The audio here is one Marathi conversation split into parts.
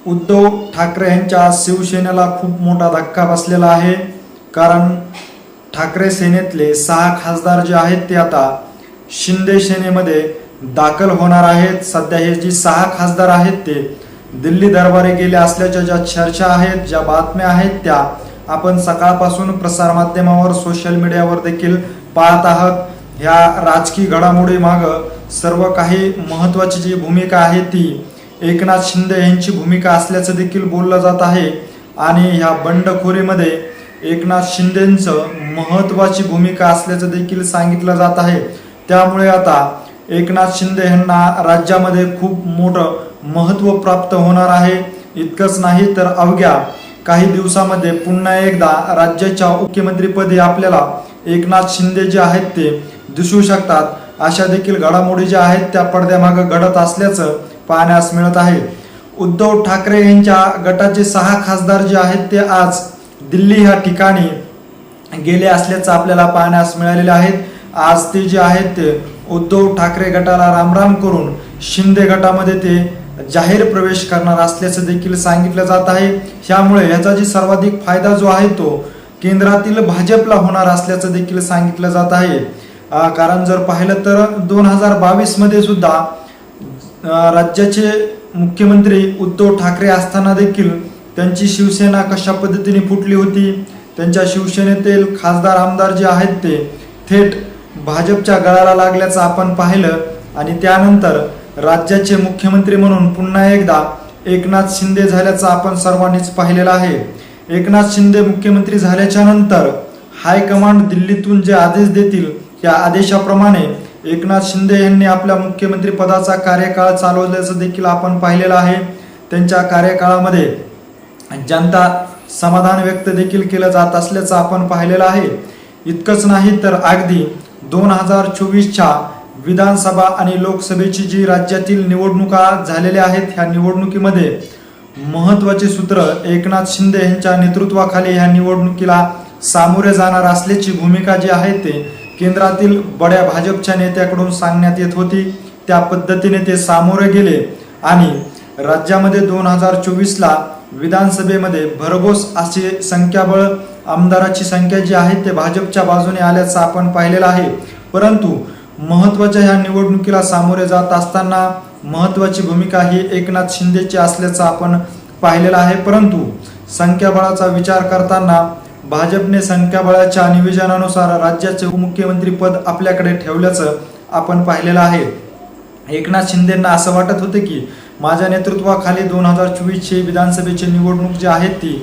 उद्धव ठाकरे यांच्या शिवसेनेला खूप मोठा धक्का बसलेला आहे। कारण ठाकरे सेनेतले 6 खासदार जे आहेत ते आता शिंदे सेनेमध्ये दाखल होणार आहेत। सध्या हे जे 6 खासदार आहेत ते दिल्ली दरबारी गेले असल्याच्या ज्या चर्चा आहेत, ज्या बातम्या आहेत, त्या आपण सकाळपासून प्रसार माध्यमावर सोशल मीडियावर देखील पाहत आहात। ह्या राजकीय घडामोडी माग सर्व काही महत्त्वाची जी भूमिका आहे ती एकनाथ शिंदे यांची भूमिका असल्याचं देखील बोललं जात आहे। आणि ह्या बंडखोरीमध्ये एकनाथ शिंदेंचं महत्त्वाची भूमिका असल्याचं देखील सांगितलं जात आहे। त्यामुळे आता एकनाथ शिंदे यांना राज्यामध्ये खूप मोठं महत्त्व प्राप्त होणार आहे। इतकंच नाही तर अवघ्या काही दिवसामध्ये पुन्हा एकदा राज्याच्या मुख्यमंत्रीपदी आपल्याला एकनाथ शिंदे जे आहेत ते दिसू शकतात। अशा देखील घडामोडी ज्या आहेत त्या पडद्यामागे घडत असल्याचं पाहण्यास मिळत आहे। उद्धव ठाकरे यांच्या गटाचे 6 खासदार जे आहेत ते आज दिल्ली ह्या ठिकाणी गेले असल्याचं आपल्याला पाहण्यास मिळालेले आहेत। आज ते जे आहेत ते उद्धव ठाकरे गटाला रामराम करून शिंदे गटामध्ये ते जाहीर प्रवेश करणार असल्याचं देखील सांगितलं जात आहे। त्यामुळे याचा जी सर्वाधिक फायदा जो आहे तो केंद्रातील भाजपला होणार असल्याचं देखील सांगितलं जात आहे। कारण जर पाहिलं तर 2022 मध्ये सुद्धा राज्याचे मुख्यमंत्री उद्धव ठाकरे असताना देखील त्यांची शिवसेना कशा पद्धतीने फुटली होती। त्यांच्या शिवसेनेतील खासदार आमदार जे आहेत ते थेट भाजपच्या गळाला लागल्याचं आपण पाहिलं। आणि त्यानंतर राज्याचे मुख्यमंत्री म्हणून पुन्हा एकदा एकनाथ शिंदे झाल्याचं आपण सर्वांनीच पाहिलेलं आहे। एकनाथ शिंदे मुख्यमंत्री झाल्याच्या नंतर हायकमांड दिल्लीतून जे आदेश देतील त्या आदेशाप्रमाणे एकनाथ शिंदे यांनी आपल्या मुख्यमंत्री पदाचा कार्यकाळ चालवल्याचं देखील आपण पाहिलेलं आहे। त्यांच्या कार्यकाळामध्ये जनता समाधान व्यक्त देखील केलं जात असल्याचं आपण पाहिलेलं आहे। इतकंच नाही तर अगदी 2024च्या विधानसभा आणि लोकसभेची जी राज्यातील निवडणुका झालेल्या आहेत, ह्या निवडणुकीमध्ये महत्त्वाचे सूत्र एकनाथ शिंदे यांच्या नेतृत्वाखाली ह्या निवडणुकीला सामोरे जाणार असल्याची भूमिका जी आहे ते केंद्रातील बड्या भाजपच्या नेत्याकडून सांगण्यात येत होती। त्या पद्धतीने ते सामोरे गेले आणि राज्यामध्ये 2024ला विधानसभेमध्ये भरघोस अशी संख्याबळ आमदाराची संख्या जी आहे ते भाजपच्या बाजूने आल्याचं आपण पाहिलेलं आहे। परंतु महत्त्वाच्या ह्या निवडणुकीला सामोरे जात असताना महत्त्वाची भूमिका ही एकनाथ शिंदेची असल्याचं आपण पाहिलेलं आहे। परंतु संख्याबळाचा विचार करताना भाजपने संख्याबळाच्या नियोजनानुसार राज्याचे उपमुख्यमंत्री पद आपल्याकडे ठेवल्याचं आपण पाहिलेलं आहे। एकनाथ शिंदेंना असं वाटत होते की माझ्या नेतृत्वाखाली 2024ची विधानसभेची निवडणूक जी आहे ती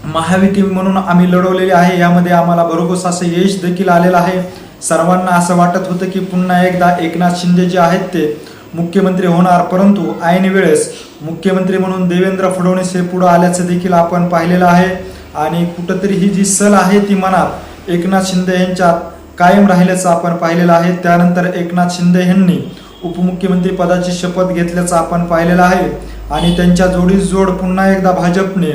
महायुती म्हणून आम्ही लढवलेली आहे, यामध्ये आम्हाला भरघोस असं यश देखील आलेलं आहे। सर्वांना असं वाटत होतं की पुन्हा एकदा एकनाथ शिंदे जे आहेत ते मुख्यमंत्री होणार। परंतु ऐन वेळेस मुख्यमंत्री म्हणून देवेंद्र फडणवीस हे पुढे आल्याचं देखील आपण पाहिलेलं आहे। आणि कुठंतरी ही जी सल आहे ती मनात एकनाथ शिंदे यांच्यात कायम राहिल्याचं आपण पाहिलेलं आहे। त्यानंतर एकनाथ शिंदे यांनी उपमुख्यमंत्री पदाची शपथ घेतल्याचं आपण पाहिलेलं आहे। आणि त्यांच्या जोडीस जोड पुन्हा एकदा भाजपने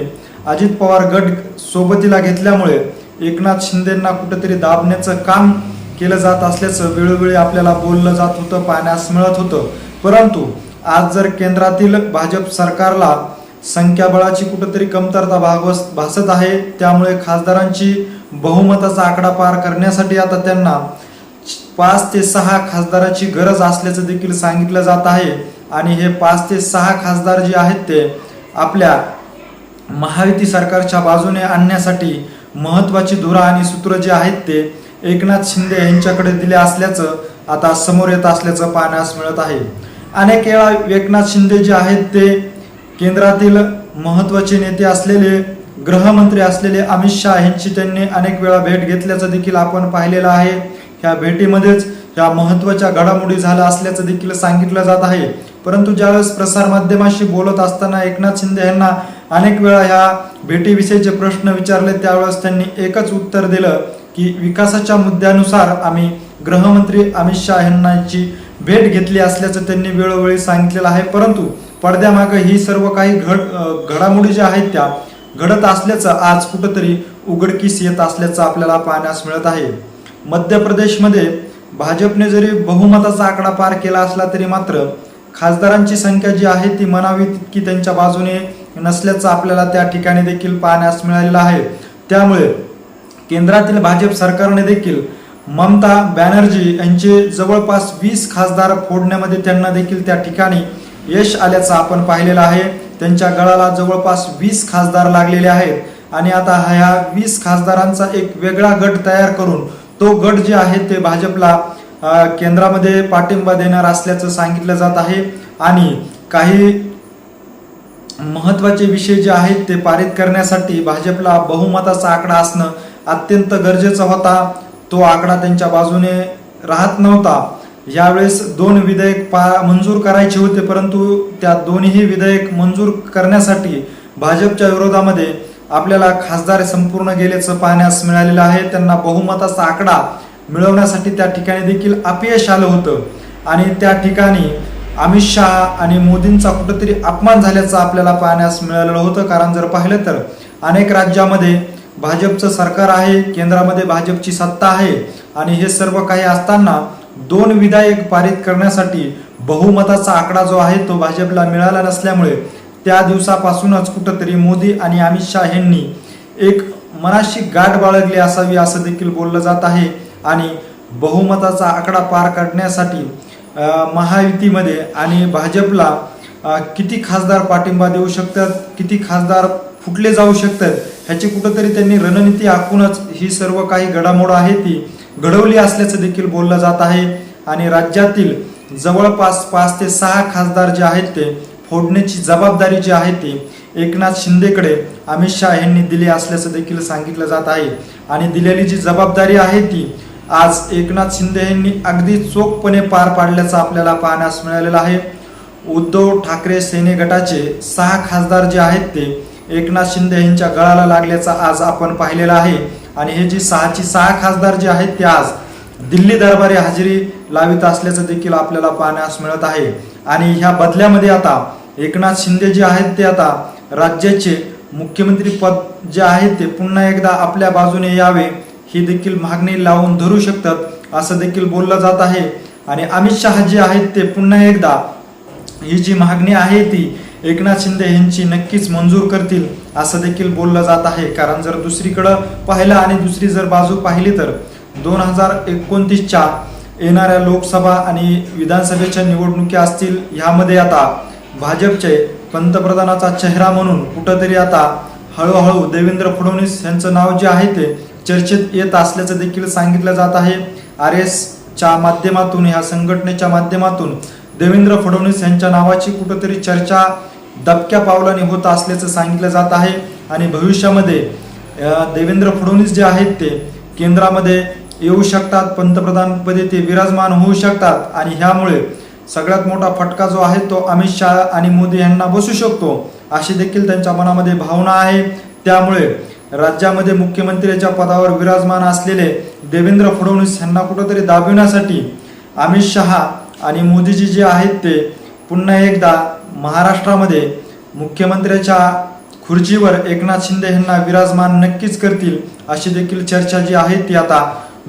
अजित पवार गट सोबतीला घेतल्यामुळे एकनाथ शिंदेंना कुठंतरी दाबण्याचं काम केलं जात असल्याचं वेळोवेळी आपल्याला बोललं जात होतं, पाहण्यास मिळत होतं। परंतु आज जर केंद्रातील भाजप सरकारला संख्याबळाची कुठंतरी कमतरता भासत आहे, त्यामुळे खासदारांची बहुमताचा आकडा पार करण्यासाठी आता त्यांना 5 ते 6 खासदाराची गरज असल्याचं देखील सांगितलं जात आहे। आणि हे 5 ते 6 खासदार जे आहेत ते आपल्या महायुती सरकारच्या बाजूने आणण्यासाठी महत्त्वाची धुरा आणि सूत्र जे आहेत ते एकनाथ शिंदे यांच्याकडे दिले असल्याचं आता समोर येत असल्याचं पाहण्यास मिळत आहे। अनेक वेळा एकनाथ शिंदे जे आहेत ते केंद्रातील महत्त्वाचे नेते असलेले गृहमंत्री असलेले अमित शहा यांची त्यांनी अनेक वेळा भेट घेतल्याचं देखील आपण पाहिलेलं आहे। ह्या भेटीमध्येच ह्या महत्त्वाच्या घडामोडी झाल्या असल्याचं देखील सांगितलं जात आहे। परंतु ज्यावेळेस प्रसार माध्यमाशी बोलत असताना एकनाथ शिंदे यांना अनेक वेळा ह्या भेटीविषयीचे प्रश्न विचारले, त्यावेळेस त्यांनी एकच उत्तर दिलं की विकासाच्या मुद्द्यानुसार आम्ही गृहमंत्री अमित शहा यांची भेट घेतली असल्याचं त्यांनी वेळोवेळी सांगितलेलं आहे। परंतु पडद्यामागे ही सर्व काही घडामोडी ज्या आहेत त्या घडत असल्याचं आज कुठंतरी उघडकीस येत असल्याचं आपल्याला पाहण्यास मिळत आहे। मध्य प्रदेशमध्ये भाजपने जरी बहुमताचा आकडा पार केला असला तरी मात्र खासदारांची संख्या जी आहे ती म्हणावी तितकी त्यांच्या बाजूने नसल्याचं आपल्याला त्या ठिकाणी देखील पाहण्यास मिळालेलं आहे। त्यामुळे केंद्रातील भाजप सरकारने देखील ममता बॅनर्जी यांचे जवळपास 20 खासदार फोडण्यामध्ये त्यांना देखील त्या ठिकाणी यश आल्याचं आपण पाहिलेलं आहे। त्यांच्या गळाला जवळपास 20 खासदार लागलेले आहेत आणि आता ह्या 20 खासदारांचा एक वेगळा गट तयार करून तो गट जे आहे ते भाजपला केंद्रामध्ये पाठिंबा देणार असल्याचं सांगितलं जात आहे आणि काही महत्त्वाचे विषय जे आहेत ते पारित करण्यासाठी भाजपला बहुमताचा आकडा असणं अत्यंत गरजेचा होता। तो आकडा त्यांच्या बाजूने राहत नव्हता। यावेळेस 2 विधेयक मंजूर करायचे होते, परंतु त्या दोन्ही विधेयक मंजूर करण्यासाठी भाजपच्या विरोधामध्ये आपल्याला खासदार संपूर्ण गेल्याचं पाहण्यास मिळालेलं आहे। त्यांना बहुमताचा आकडा मिळवण्यासाठी त्या ठिकाणी देखील अपयश आलं होतं आणि त्या ठिकाणी अमित शहा आणि मोदींचा कुठेतरी अपमान झाल्याचं आपल्याला पाहण्यास मिळालेलं होतं। कारण जर पाहिलं तर अनेक राज्यामध्ये भाजपचं सरकार आहे, केंद्रामध्ये भाजपची सत्ता आहे आणि हे सर्व काही असताना 2 विधेयक पारित करण्यासाठी बहुमताचा आकडा जो आहे तो भाजपला मिळाला नसल्यामुळे त्या दिवसापासूनच कुठंतरी मोदी आणि अमित शहा यांनी एक मनाशी गाठ बाळगली असावी असं देखील बोललं जात आहे आणि बहुमताचा आकडा पार करण्यासाठी महायुतीमध्ये आणि भाजपला किती खासदार पाठिंबा देऊ शकतात, किती खासदार फुटले जाऊ शकतात ह्याची कुठंतरी त्यांनी रणनीती आखूनच ही सर्व काही घडामोड आहे ती घडवली असल्याचं देखील बोललं जात आहे आणि राज्यातील जवळपास 5 ते 6 खासदार जे आहेत ते फोडण्याची जबाबदारी जी आहे ती एकनाथ शिंदेकडे अमित शहा यांनी दिली असल्याचं देखील सांगितलं जात आहे आणि दिलेली जी जबाबदारी आहे ती आज एकनाथ शिंदे यांनी अगदी चोखपणे पार पाडल्याचं आपल्याला पाहण्यास मिळालेलं आहे। उद्धव ठाकरे सेने गटाचे 6 खासदार जे आहेत ते एकनाथ शिंदे यांच्या गळाला लागल्याचं आज आपण पाहिलेलं आहे आणि हे जी 6 खासदार जे आहेत ते आज दिल्ली दरबारी हजेरी लावित असल्याचं देखील आपल्याला पाहण्यास मिळत आहे आणि ह्या बदल्यामध्ये आता एकनाथ शिंदे जे आहेत ते आता राज्याचे मुख्यमंत्री पद जे आहे ते पुन्हा एकदा आपल्या बाजूने यावे ही देखील मागणी लावून धरू शकतात असं देखील बोललं जात आहे आणि अमित शहा जे आहेत ते पुन्हा एकदा ही जी मागणी आहे ती एकनाथ शिंदे यांची नक्कीच मंजूर करतील असं देखील बोललं जात आहे। कारण जर दुसरीकडं पाहिलं आणि दुसरी जर बाजू पाहिली तर 2029च्या येणाऱ्या लोकसभा आणि विधानसभेच्या निवडणुकी असतील, ह्यामध्ये आता भाजपचे पंतप्रधानाचा चेहरा म्हणून कुठंतरी आता हळूहळू देवेंद्र फडणवीस यांचं नाव जे आहे ते चर्चेत येत असल्याचं देखील सांगितलं जात आहे। RSच्या माध्यमातून ह्या संघटनेच्या माध्यमातून देवेंद्र फडणवीस यांच्या नावाची कुठंतरी चर्चा दबक्या पावलाने होत असल्याचं सांगितलं जात आहे आणि भविष्यामध्ये देवेंद्र फडणवीस जे आहेत ते केंद्रामध्ये येऊ शकतात, पंतप्रधानपदी ते विराजमान होऊ शकतात आणि ह्यामुळे सगळ्यात मोठा फटका जो आहे तो अमित शहा आणि मोदी यांना बसू शकतो अशी देखील त्यांच्या मनामध्ये भावना आहे। त्यामुळे राज्यामध्ये मुख्यमंत्र्याच्या पदावर विराजमान असलेले देवेंद्र फडणवीस यांना कुठेतरी दाबविण्यासाठी अमित शहा आणि मोदीजी जे आहेत ते पुन्हा एकदा महाराष्ट्रामध्ये मुख्यमंत्र्याच्या खुर्चीवर एकनाथ शिंदे यांना विराजमान नक्कीच करतील अशी देखील चर्चा जी आहे ती आता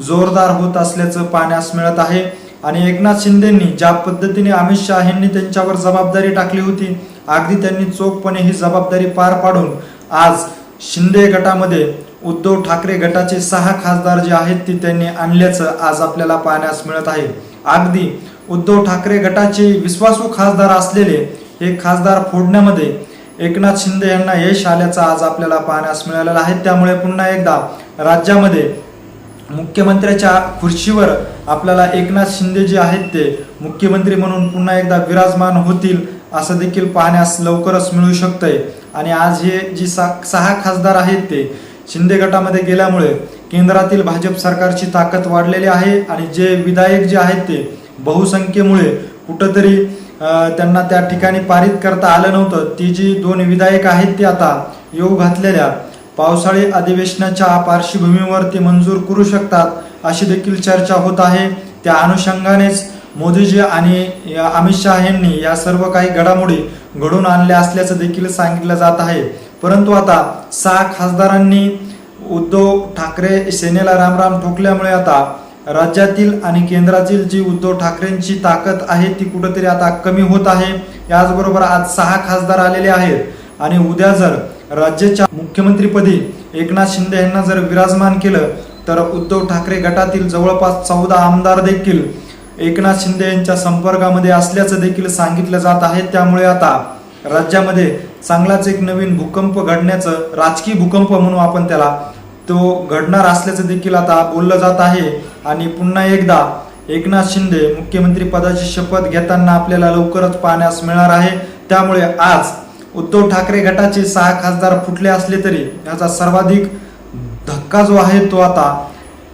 जोरदार होत असल्याचं पाहण्यास मिळत आहे आणि एकनाथ शिंदेंनी ज्या पद्धतीने अमित शहा यांनी त्यांच्यावर जबाबदारी टाकली होती अगदी त्यांनी चोखपणे ही जबाबदारी पार पाडून आज शिंदे गटामध्ये उद्धव ठाकरे गटाचे 6 खासदार जे आहेत ते त्यांनी आणल्याचं आज आपल्याला पाहण्यास मिळत आहे। अगदी उद्धव ठाकरे गटाचे विश्वासू खासदार असलेले हे खासदार फोडण्यामध्ये एकनाथ शिंदे यांना यश आल्याचं आज आपल्याला पाहण्यास मिळालेलं आहे। त्यामुळे पुन्हा एकदा राज्यामध्ये मुख्यमंत्र्याच्या खुर्चीवर आपल्याला एकनाथ शिंदे जे आहेत ते मुख्यमंत्री म्हणून पुन्हा एकदा विराजमान होतील असं देखील पाहण्यास लवकरच मिळू शकतंय आणि आज हे जी 6 खासदार आहेत ते शिंदे गटामध्ये गेल्यामुळे केंद्रातील भाजप सरकारची ताकद वाढलेली आहे आणि जे विधायक जे आहेत ते बहुसंख्येमुळे कुठंतरी त्यांना त्या ठिकाणी पारित करता आलं नव्हतं, ती जी 2 विधायक आहेत ते आता येऊ घातलेल्या पावसाळी अधिवेशनाच्या पार्श्वभूमीवर ते मंजूर करू शकतात अशी देखील चर्चा होत आहे। त्या अनुषंगानेच मोदीजी आणि अमित शहा यांनी या सर्व काही घडामोडी घडून आणल्या असल्याचं देखील सांगितलं जात आहे। परंतु आता 6 खासदारांनी उद्धव ठाकरे सेनेला रामराम ठोकल्यामुळे आता राज्यातील आणि केंद्रातील जी उद्धव ठाकरेंची ताकद आहे ती कुठेतरी आता कमी होत आहे। याचबरोबर आज 6 खासदार आलेले आहेत आणि उद्या जर राज्याच्या मुख्यमंत्रीपदी एकनाथ शिंदे यांना जर विराजमान केलं तर उद्धव ठाकरे गटातील जवळपास 14 आमदार देखील एकनाथ शिंदे यांच्या संपर्कामध्ये असल्याचं देखील सांगितलं जात आहे। त्यामुळे आता राज्यामध्ये चांगलाच एक नवीन भूकंप घडण्याचं, राजकीय भूकंप म्हणून आपण त्याला, तो घडणार असल्याचं देखील आता बोललं जात आहे। आणि पुन्हा एकदा एकनाथ शिंदे मुख्यमंत्री पदाची शपथ घेताना आपल्याला लवकरच पाहण्यास मिळणार आहे। त्यामुळे आज उद्धव ठाकरे गटाचे 6 खासदार फुटले असले तरी याचा सर्वाधिक धक्का जो आहे तो आता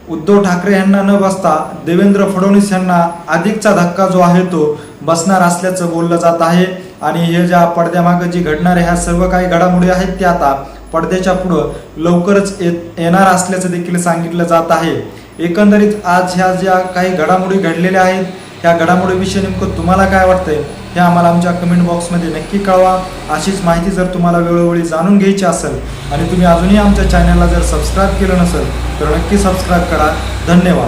उद्धव ठाकरे यांना न बसता देवेंद्र फडणवीस यांना अधिकचा धक्का जो आहे तो बसणार असल्याचं बोललं जात आहे। आणि हे ज्या पडद्यामागे जी घडणाऱ्या ह्या सर्व काही घडामोडी आहेत त्या आता पडद्याच्या पुढं लवकरच येणार असल्याचं देखील सांगितलं जात आहे। एकंदरीत आज ह्या ज्या काही घडामोडी घडलेल्या आहेत ह्या घडामोडीविषयी नेमकं तुम्हाला काय वाटतंय हे आम्हाला आमच्या कमेंट बॉक्समध्ये नक्की कळवा। अशीच माहिती जर तुम्हाला वेळोवेळी जाणून घ्यायची असेल आणि तुम्ही अजूनही आमच्या चॅनलला जर सबस्क्राईब केलं नसेल तर नक्की सबस्क्राईब करा। धन्यवाद।